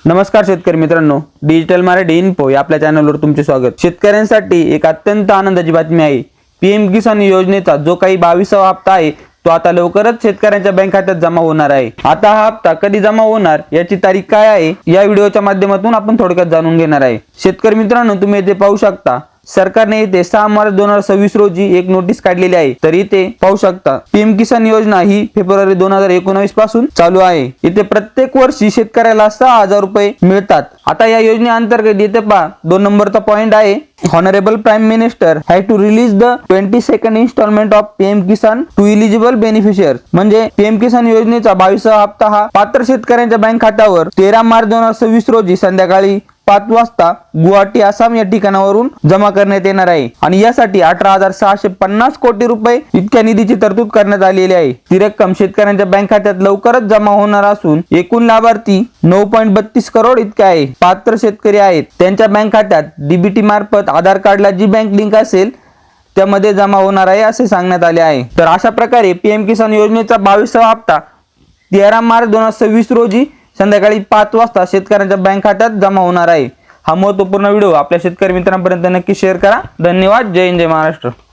नमस्कार शेतकरी मित्रांनो, डिजिटल मराठी इन्फो या आपल्या चॅनलवर तुमचे स्वागत। शेतकऱ्यांसाठी एक अत्यंत आनंदाची बातमी आहे। पीएम किसान योजनेचा जो काही 22वा हप्ता आहे तो आता लवकरच शेतकऱ्यांच्या बँक खात्यात जमा होणार आहे। आता हा हप्ता कधी जमा होणार याची तारीख काय आहे या व्हिडिओच्या माध्यमातून आपण थोडक्यात जाणून घेणार आहे। शेतकरी मित्रांनो, तुम्ही इथे पाहू शकता सरकारने इथे 6 मार्च 2026 रोजी एक नोटीस काढलेली आहे। तर इथे पाहू शकता पीएम किसान योजना ही फेब्रुवारी 2019 पासून चालू आहे। इथे प्रत्येक वर्षी शेतकऱ्याला 6,000 रुपये मिळतात। आता या योजनेअंतर्गत इथे पहा 2 नंबरचा पॉइंट आहे, Honorable Prime Minister have to release the 22nd installment of PM Kisan to eligible beneficiaries। म्हणजे पीएम किसान योजनेचा 22वा हप्ता हा पात्र शेतकऱ्यांच्या बँक खात्यावर 13 मार्च 2026 रोजी संध्याकाळी 5 वाजता गुवाहाटी आसाम या ठिकाणावरून जमा करण्यात येणार आहे आणि यासाठी 18,650 कोटी रुपये इतक्या निधीची तरतूद करण्यात आलेली आहे। ती रक्कम शेतकऱ्यांच्या बँक खात्यात लवकरच जमा होणार असून एकूण लाभार्थी 9.32 करोड इतके आहे। पात्र शेतकरी आहेत त्यांच्या बँक खात्यात डीबीटी मार्फत आधार कार्डला जी बँक लिंक असेल त्यामध्ये जमा होणार आहे असे सांगण्यात आले आहे। तर अशा प्रकारे पीएम किसान योजनेचा 22वा हप्ता 13 मार्च 2026 रोजी संध्याकाळी 5 वाजता शेतकऱ्यांच्या बँक खात्यात जमा होणार आहे। हा महत्त्वपूर्ण व्हिडिओ आपल्या शेतकरी मित्रांपर्यंत नक्की शेअर करा। धन्यवाद। जय हिंद, जय महाराष्ट्र।